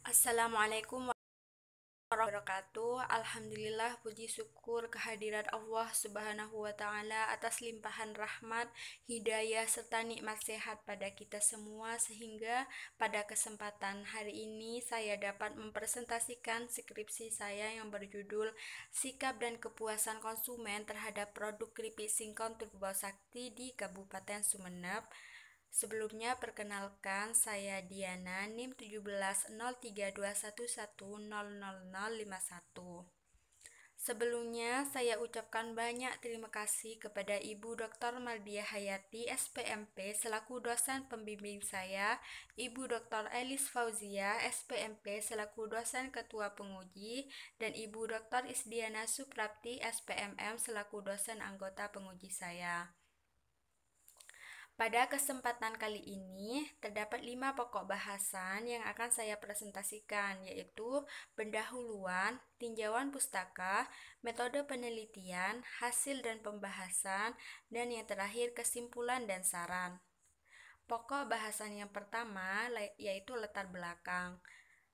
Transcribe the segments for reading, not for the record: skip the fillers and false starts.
Assalamualaikum warahmatullahi wabarakatuh. Alhamdulillah, puji syukur kehadirat Allah Subhanahu wa Ta'ala atas limpahan rahmat, hidayah, serta nikmat sehat pada kita semua, sehingga pada kesempatan hari ini saya dapat mempresentasikan skripsi saya yang berjudul Sikap dan Kepuasan Konsumen Terhadap Produk Keripik Singkong Turbo Sakti di Kabupaten Sumeneb. Sebelumnya perkenalkan, saya Diana, NIM 170321100051. Sebelumnya saya ucapkan banyak terima kasih kepada Ibu Dr. Mardiah Hayati SPMP selaku dosen pembimbing saya, Ibu Dr. Elis Fauzia SPMP selaku dosen ketua penguji, dan Ibu Dr. Isdiana Suprapti SPMM selaku dosen anggota penguji saya. Pada kesempatan kali ini, terdapat 5 pokok bahasan yang akan saya presentasikan, yaitu pendahuluan, tinjauan pustaka, metode penelitian, hasil dan pembahasan, dan yang terakhir kesimpulan dan saran. Pokok bahasan yang pertama yaitu latar belakang.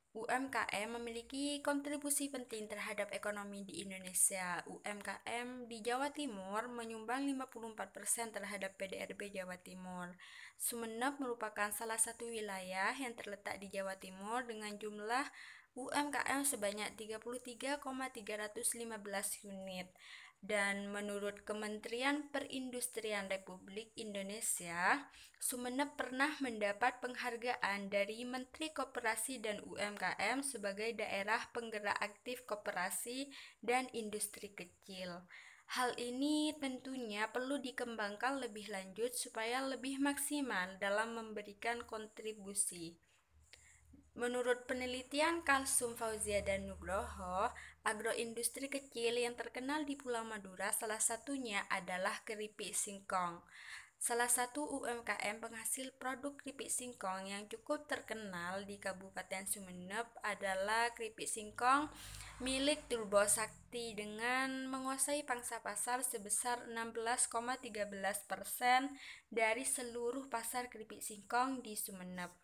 UMKM memiliki kontribusi penting terhadap ekonomi di Indonesia. UMKM di Jawa Timur menyumbang 54% terhadap PDRB Jawa Timur. Sumeneb merupakan salah satu wilayah yang terletak di Jawa Timur dengan jumlah UMKM sebanyak 33,315 unit. Dan menurut Kementerian Perindustrian Republik Indonesia, Sumeneb pernah mendapat penghargaan dari Menteri Koperasi dan UMKM sebagai daerah penggerak aktif koperasi dan industri kecil. Hal ini tentunya perlu dikembangkan lebih lanjut supaya lebih maksimal dalam memberikan kontribusi. Menurut penelitian Kalsum Fauzia dan Nugroho, agroindustri kecil yang terkenal di Pulau Madura salah satunya adalah keripik singkong. Salah satu UMKM penghasil produk keripik singkong yang cukup terkenal di Kabupaten Sumeneb adalah keripik singkong milik Turbo Sakti dengan menguasai pangsa pasar sebesar 16,13% dari seluruh pasar keripik singkong di Sumeneb.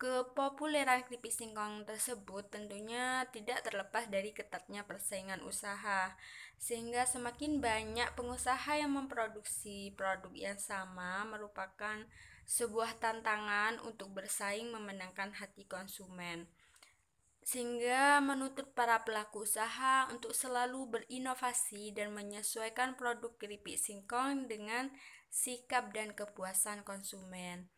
Kepopuleran keripik singkong tersebut tentunya tidak terlepas dari ketatnya persaingan usaha, sehingga semakin banyak pengusaha yang memproduksi produk yang sama merupakan sebuah tantangan untuk bersaing memenangkan hati konsumen. Sehingga menuntut para pelaku usaha untuk selalu berinovasi dan menyesuaikan produk keripik singkong dengan sikap dan kepuasan konsumen.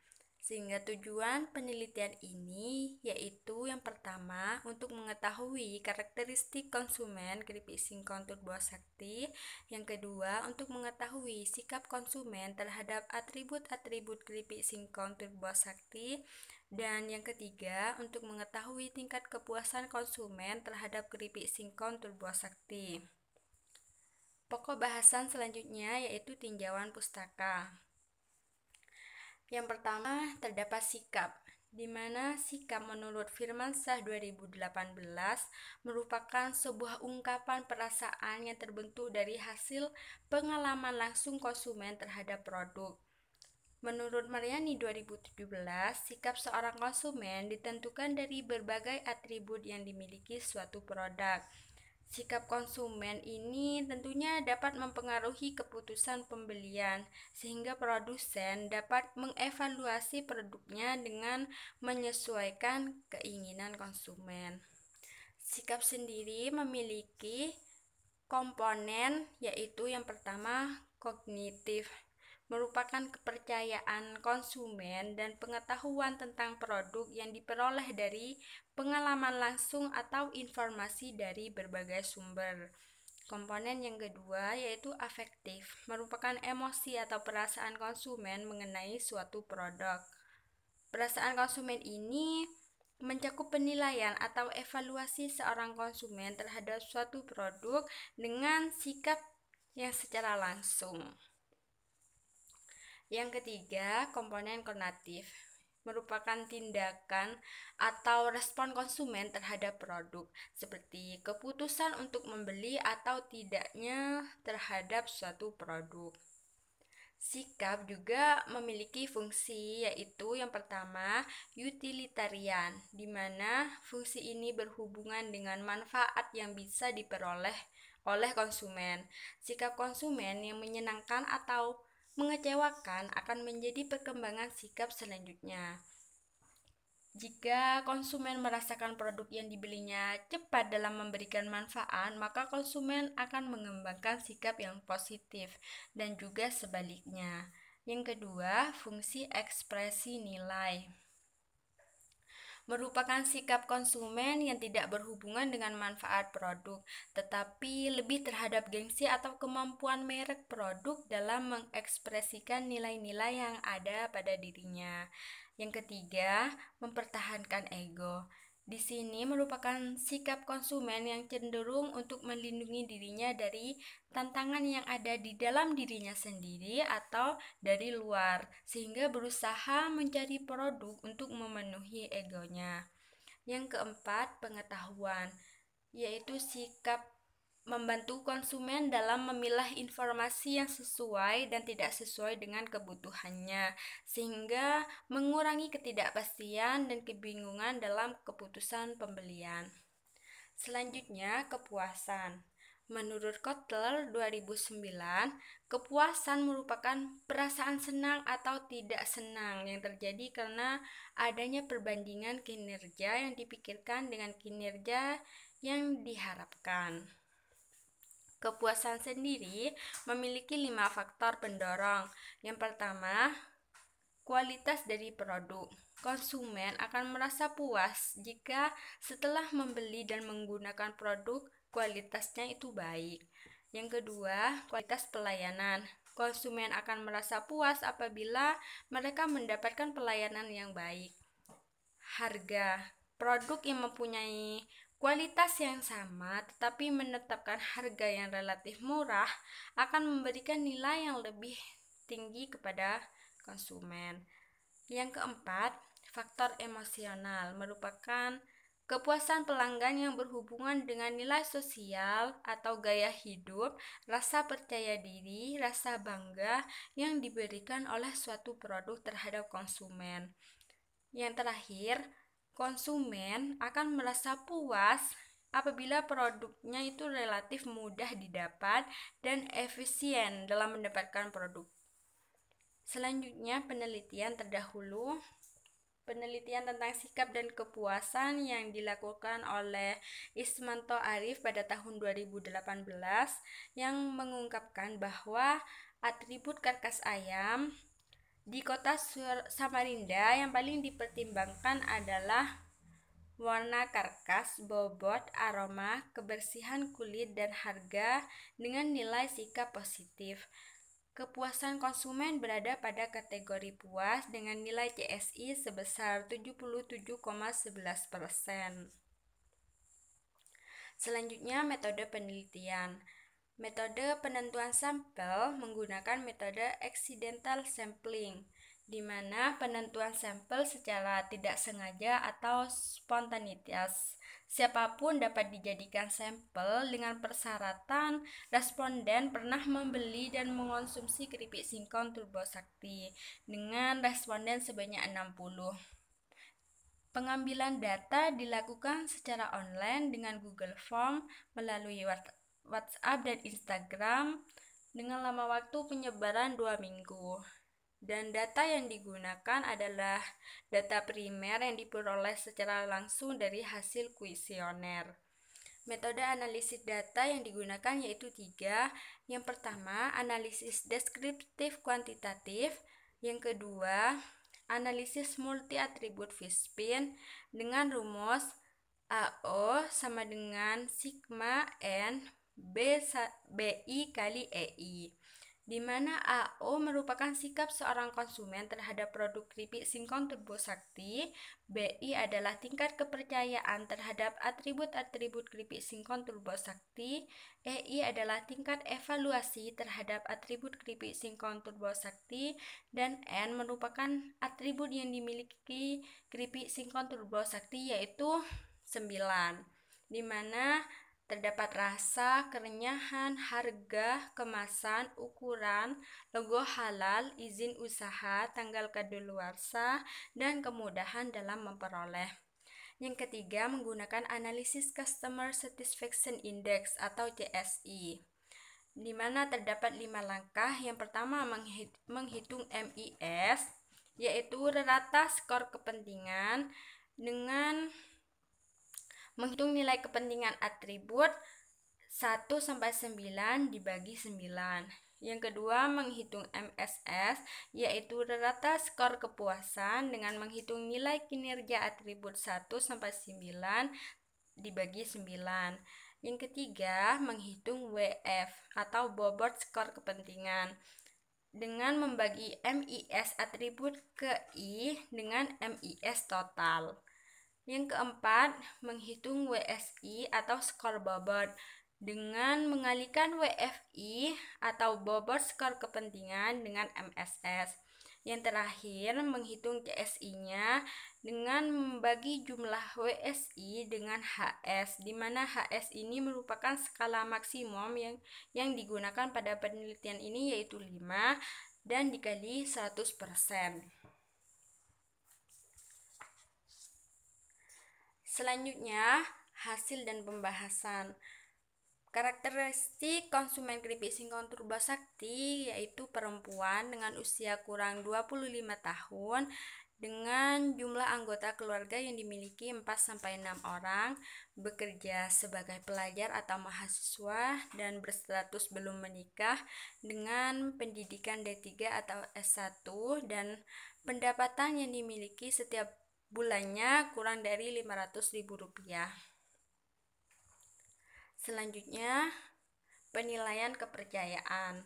Sehingga tujuan penelitian ini yaitu yang pertama untuk mengetahui karakteristik konsumen keripik singkong Turbo Sakti, yang kedua untuk mengetahui sikap konsumen terhadap atribut-atribut keripik singkong Turbo Sakti, dan yang ketiga untuk mengetahui tingkat kepuasan konsumen terhadap keripik singkong Turbo Sakti. Pokok bahasan selanjutnya yaitu tinjauan pustaka. Yang pertama, terdapat sikap, di mana sikap menurut Firmansyah 2018 merupakan sebuah ungkapan perasaan yang terbentuk dari hasil pengalaman langsung konsumen terhadap produk. Menurut Mariani 2017, sikap seorang konsumen ditentukan dari berbagai atribut yang dimiliki suatu produk. Sikap konsumen ini tentunya dapat mempengaruhi keputusan pembelian, sehingga produsen dapat mengevaluasi produknya dengan menyesuaikan keinginan konsumen. Sikap sendiri memiliki komponen, yaitu yang pertama kognitif, merupakan kepercayaan konsumen dan pengetahuan tentang produk yang diperoleh dari pengalaman langsung atau informasi dari berbagai sumber. Komponen yang kedua yaitu afektif, merupakan emosi atau perasaan konsumen mengenai suatu produk. Perasaan konsumen ini mencakup penilaian atau evaluasi seorang konsumen terhadap suatu produk dengan sikap yang secara langsung. Yang ketiga, komponen konatif, merupakan tindakan atau respon konsumen terhadap produk, seperti keputusan untuk membeli atau tidaknya terhadap suatu produk. Sikap juga memiliki fungsi, yaitu yang pertama, utilitarian, di mana fungsi ini berhubungan dengan manfaat yang bisa diperoleh oleh konsumen. Sikap konsumen yang menyenangkan atau mengecewakan akan menjadi perkembangan sikap selanjutnya. Jika konsumen merasakan produk yang dibelinya cepat dalam memberikan manfaat, maka konsumen akan mengembangkan sikap yang positif dan juga sebaliknya. Yang kedua, fungsi ekspresi nilai merupakan sikap konsumen yang tidak berhubungan dengan manfaat produk, tetapi lebih terhadap gengsi atau kemampuan merek produk dalam mengekspresikan nilai-nilai yang ada pada dirinya. Yang ketiga, mempertahankan ego. Di sini merupakan sikap konsumen yang cenderung untuk melindungi dirinya dari tantangan yang ada di dalam dirinya sendiri atau dari luar, sehingga berusaha mencari produk untuk memenuhi egonya. Yang keempat, pengetahuan, yaitu sikap membantu konsumen dalam memilah informasi yang sesuai dan tidak sesuai dengan kebutuhannya, sehingga mengurangi ketidakpastian dan kebingungan dalam keputusan pembelian. Selanjutnya, kepuasan. Menurut Kotler 2009, kepuasan merupakan perasaan senang atau tidak senang yang terjadi karena adanya perbandingan kinerja yang dipikirkan dengan kinerja yang diharapkan. Kepuasan sendiri memiliki 5 faktor pendorong. Yang pertama, kualitas dari produk. Konsumen akan merasa puas jika setelah membeli dan menggunakan produk, kualitasnya itu baik. Yang kedua, kualitas pelayanan. Konsumen akan merasa puas apabila mereka mendapatkan pelayanan yang baik. Harga. Produk yang mempunyai kualitas yang sama tetapi menetapkan harga yang relatif murah akan memberikan nilai yang lebih tinggi kepada konsumen. Yang keempat, faktor emosional merupakan kepuasan pelanggan yang berhubungan dengan nilai sosial atau gaya hidup, rasa percaya diri, rasa bangga yang diberikan oleh suatu produk terhadap konsumen. Yang terakhir, konsumen akan merasa puas apabila produknya itu relatif mudah didapat dan efisien dalam mendapatkan produk. Selanjutnya, penelitian terdahulu. Penelitian tentang sikap dan kepuasan yang dilakukan oleh Ismanto Arif pada tahun 2018 yang mengungkapkan bahwa atribut karkas ayam di kota Samarinda yang paling dipertimbangkan adalah warna karkas, bobot, aroma, kebersihan kulit, dan harga dengan nilai sikap positif. Kepuasan konsumen berada pada kategori puas dengan nilai CSI sebesar 77,11%. Selanjutnya, metode penelitian. Metode penentuan sampel menggunakan metode accidental sampling, di mana penentuan sampel secara tidak sengaja atau spontanitas. Siapapun dapat dijadikan sampel dengan persyaratan responden pernah membeli dan mengonsumsi keripik singkong turbo sakti dengan responden sebanyak 60. Pengambilan data dilakukan secara online dengan Google Form melalui WhatsApp dan Instagram dengan lama waktu penyebaran 2 minggu. Dan data yang digunakan adalah data primer yang diperoleh secara langsung dari hasil kuesioner. Metode analisis data yang digunakan yaitu 3. Yang pertama, analisis deskriptif kuantitatif. Yang kedua, analisis multi atribut Fishbein dengan rumus AO sama dengan sigma N BI kali EI, di mana AO merupakan sikap seorang konsumen terhadap produk keripik singkong turbo sakti, BI adalah tingkat kepercayaan terhadap atribut-atribut keripik singkong turbo sakti, EI adalah tingkat evaluasi terhadap atribut keripik singkong turbo sakti, dan N merupakan atribut yang dimiliki keripik singkong turbo sakti yaitu 9, di mana Terdapat rasa, kerenyahan, harga, kemasan, ukuran, logo halal, izin usaha, tanggal kadaluarsa, dan kemudahan dalam memperoleh. Yang ketiga, menggunakan analisis Customer Satisfaction Index atau CSI, di mana terdapat 5 langkah. Yang pertama, menghitung MIS, yaitu rata skor kepentingan dengan menghitung nilai kepentingan atribut 1-9 dibagi 9. Yang kedua, menghitung MSS, yaitu rata skor kepuasan dengan menghitung nilai kinerja atribut 1-9 dibagi 9. Yang ketiga, menghitung WF atau bobot skor kepentingan dengan membagi MIS atribut ke I dengan MIS total. Yang keempat, menghitung WSI atau skor bobot dengan mengalikan WFI atau bobot skor kepentingan dengan MSS. Yang terakhir, menghitung CSI-nya dengan membagi jumlah WSI dengan HS, di mana HS ini merupakan skala maksimum yang digunakan pada penelitian ini, yaitu 5 dan dikali 100%. Selanjutnya, hasil dan pembahasan. Karakteristik konsumen keripik singkong turbo sakti yaitu perempuan dengan usia kurang 25 tahun dengan jumlah anggota keluarga yang dimiliki 4-6 orang, bekerja sebagai pelajar atau mahasiswa dan berstatus belum menikah dengan pendidikan D3 atau S1 dan pendapatan yang dimiliki setiap bulannya kurang dari Rp500.000. Selanjutnya, penilaian kepercayaan,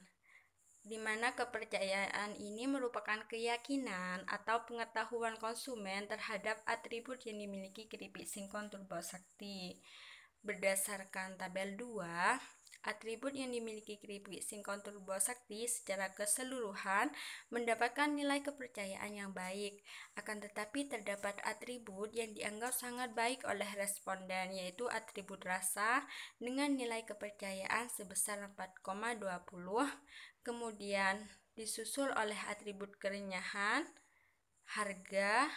di mana kepercayaan ini merupakan keyakinan atau pengetahuan konsumen terhadap atribut yang dimiliki keripik singkong turbo sakti. Berdasarkan tabel 2, atribut yang dimiliki keripik singkong turbo sakti secara keseluruhan mendapatkan nilai kepercayaan yang baik. Akan tetapi terdapat atribut yang dianggap sangat baik oleh responden, yaitu atribut rasa dengan nilai kepercayaan sebesar 4,20, kemudian disusul oleh atribut kerenyahan, harga,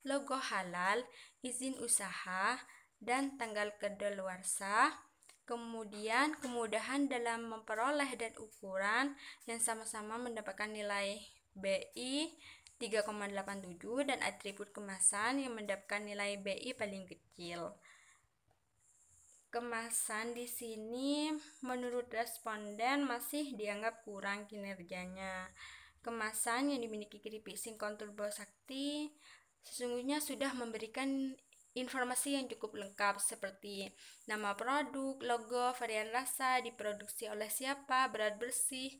logo halal, izin usaha, dan tanggal kadaluarsa. Kemudian kemudahan dalam memperoleh dan ukuran yang sama-sama mendapatkan nilai BI 3,87 dan atribut kemasan yang mendapatkan nilai BI paling kecil. Kemasan di sini menurut responden masih dianggap kurang kinerjanya. Kemasan yang dimiliki keripik singkong turbo sakti sesungguhnya sudah memberikan informasi yang cukup lengkap seperti nama produk, logo, varian rasa, diproduksi oleh siapa, berat bersih,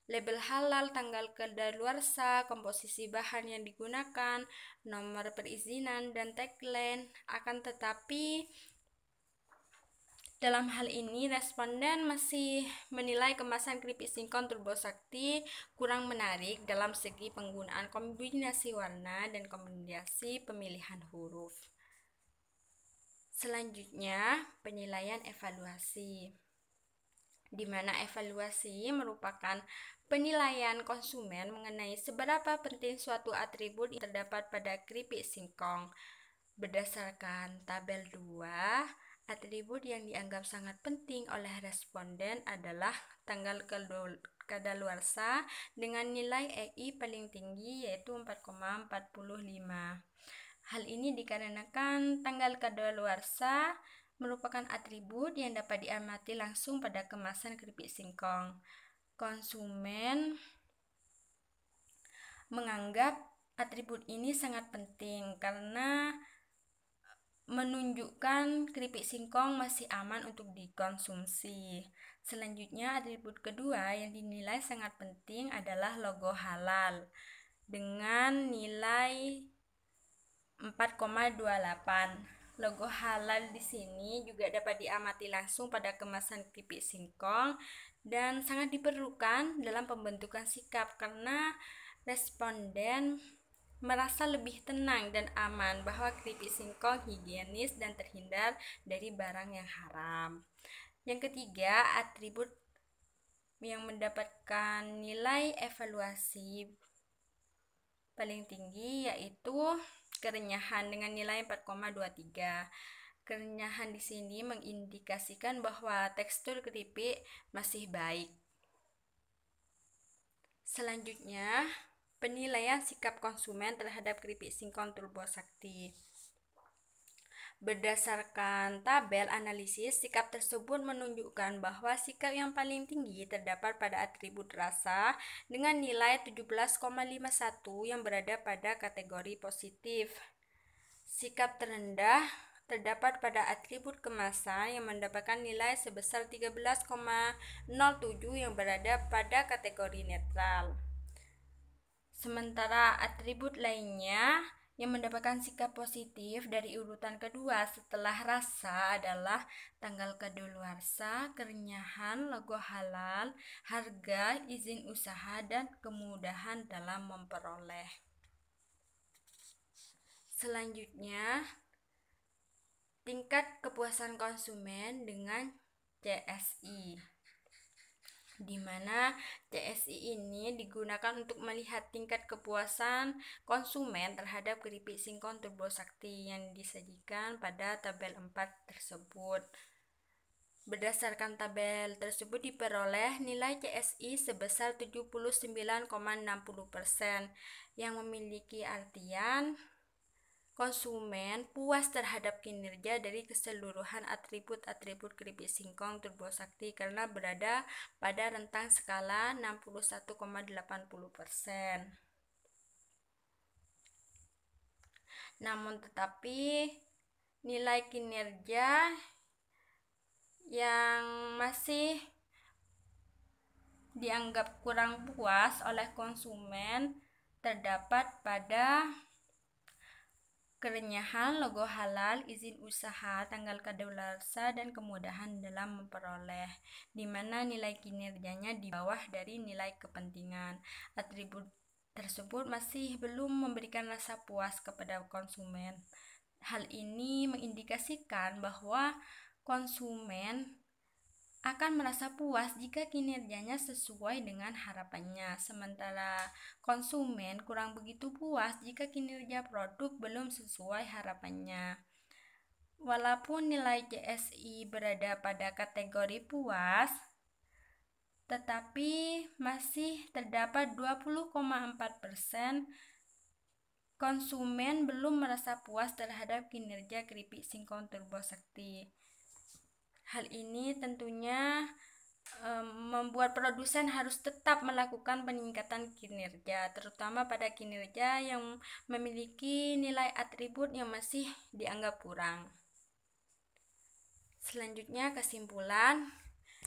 label halal, tanggal kadaluarsa, komposisi bahan yang digunakan, nomor perizinan, dan tagline. Akan tetapi dalam hal ini responden masih menilai kemasan keripik singkong turbo sakti kurang menarik dalam segi penggunaan kombinasi warna dan kombinasi pemilihan huruf. Selanjutnya, penilaian evaluasi, di mana evaluasi merupakan penilaian konsumen mengenai seberapa penting suatu atribut yang terdapat pada keripik singkong. Berdasarkan tabel 2, atribut yang dianggap sangat penting oleh responden adalah tanggal kadaluarsa dengan nilai EI paling tinggi yaitu 4,45. Hal ini dikarenakan tanggal kadaluarsa merupakan atribut yang dapat diamati langsung pada kemasan keripik singkong. Konsumen menganggap atribut ini sangat penting karena menunjukkan keripik singkong masih aman untuk dikonsumsi. Selanjutnya, atribut kedua yang dinilai sangat penting adalah logo halal dengan nilai 4,28. Logo halal di sini juga dapat diamati langsung pada kemasan keripik singkong dan sangat diperlukan dalam pembentukan sikap karena responden merasa lebih tenang dan aman bahwa keripik singkong higienis dan terhindar dari barang yang haram. Yang ketiga, atribut yang mendapatkan nilai evaluasi paling tinggi yaitu kerenyahan dengan nilai 4,23. Kerenyahan di sini mengindikasikan bahwa tekstur keripik masih baik. Selanjutnya, penilaian sikap konsumen terhadap keripik singkong Turbo Sakti. Berdasarkan tabel analisis, sikap tersebut menunjukkan bahwa sikap yang paling tinggi terdapat pada atribut rasa dengan nilai 17,51 yang berada pada kategori positif. Sikap terendah terdapat pada atribut kemasan yang mendapatkan nilai sebesar 13,07 yang berada pada kategori netral. Sementara atribut lainnya yang mendapatkan sikap positif dari urutan kedua setelah rasa adalah tanggal kadaluarsa, kerenyahan, logo halal, harga, izin usaha, dan kemudahan dalam memperoleh. Selanjutnya, tingkat kepuasan konsumen dengan CSI, di mana CSI ini digunakan untuk melihat tingkat kepuasan konsumen terhadap keripik singkong Turbo Sakti yang disajikan pada tabel 4 tersebut. Berdasarkan tabel tersebut diperoleh nilai CSI sebesar 79,60%, yang memiliki artian konsumen puas terhadap kinerja dari keseluruhan atribut-atribut keripik singkong Turbo Sakti karena berada pada rentang skala 61,80%. Namun tetapi nilai kinerja yang masih dianggap kurang puas oleh konsumen terdapat pada kerenyahan, logo halal, izin usaha, tanggal kadaluarsa, dan kemudahan dalam memperoleh, di mana nilai kinerjanya di bawah dari nilai kepentingan. Atribut tersebut masih belum memberikan rasa puas kepada konsumen. Hal ini mengindikasikan bahwa konsumen akan merasa puas jika kinerjanya sesuai dengan harapannya, sementara konsumen kurang begitu puas jika kinerja produk belum sesuai harapannya. Walaupun nilai CSI berada pada kategori puas, tetapi masih terdapat 20,4% konsumen belum merasa puas terhadap kinerja keripik singkong Turbo Sakti. Hal ini tentunya membuat produsen harus tetap melakukan peningkatan kinerja, terutama pada kinerja yang memiliki nilai atribut yang masih dianggap kurang. Selanjutnya, kesimpulan.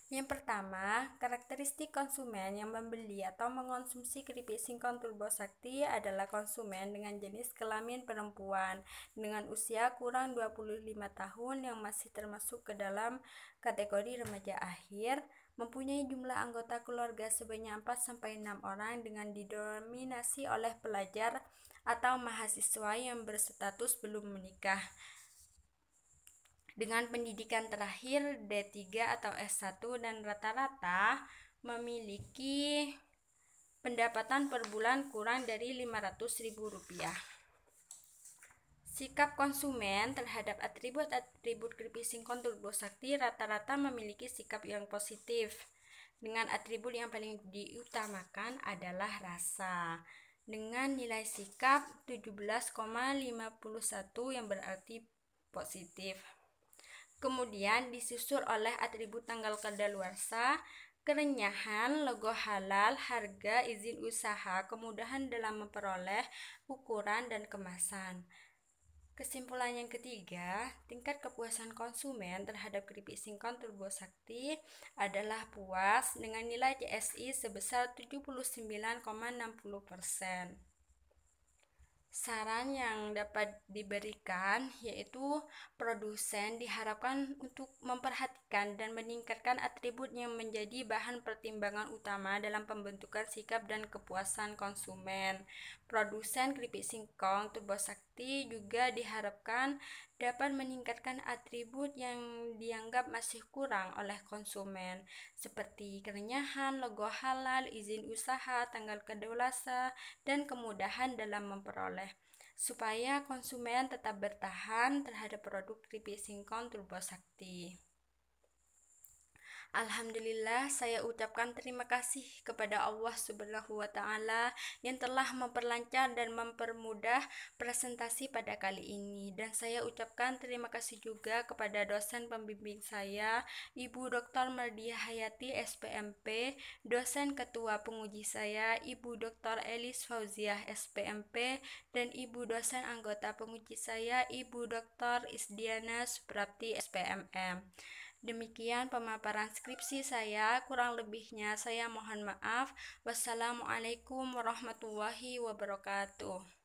Yang pertama, karakteristik konsumen yang membeli atau mengonsumsi keripik singkong Turbo Sakti adalah konsumen dengan jenis kelamin perempuan dengan usia kurang 25 tahun yang masih termasuk ke dalam kategori remaja akhir, mempunyai jumlah anggota keluarga sebanyak 4-6 orang dengan didominasi oleh pelajar atau mahasiswa yang berstatus belum menikah, dengan pendidikan terakhir D3 atau S1 dan rata-rata memiliki pendapatan per bulan kurang dari Rp500.000. Sikap konsumen terhadap atribut-atribut keripik singkong Turbo Sakti rata-rata memiliki sikap yang positif, dengan atribut yang paling diutamakan adalah rasa, dengan nilai sikap 17,51 yang berarti positif. Kemudian disusul oleh atribut tanggal kadaluarsa, kerenyahan, logo halal, harga, izin usaha, kemudahan dalam memperoleh, ukuran, dan kemasan. Kesimpulan yang ketiga, tingkat kepuasan konsumen terhadap keripik singkong Turbo Sakti adalah puas dengan nilai CSI sebesar 79,60%. Saran yang dapat diberikan yaitu produsen diharapkan untuk memperhatikan dan meningkatkan atribut yang menjadi bahan pertimbangan utama dalam pembentukan sikap dan kepuasan konsumen. Produsen keripik singkong Turbo Sakti juga diharapkan dapat meningkatkan atribut yang dianggap masih kurang oleh konsumen, seperti kerenyahan, logo halal, izin usaha, tanggal kedaulasa, dan kemudahan dalam memperoleh, supaya konsumen tetap bertahan terhadap produk keripik singkong Turbo Sakti. Alhamdulillah, saya ucapkan terima kasih kepada Allah Subhanahu wa Ta'ala yang telah memperlancar dan mempermudah presentasi pada kali ini. Dan saya ucapkan terima kasih juga kepada dosen pembimbing saya, Ibu Dr. Mardiah Hayati SPMP, dosen ketua penguji saya, Ibu Dr. Elis Fauziah SPMP, dan Ibu dosen anggota penguji saya, Ibu Dr. Isdiana Suprapti SPMM. Demikian pemaparan skripsi saya, kurang lebihnya saya mohon maaf. Wassalamualaikum warahmatullahi wabarakatuh.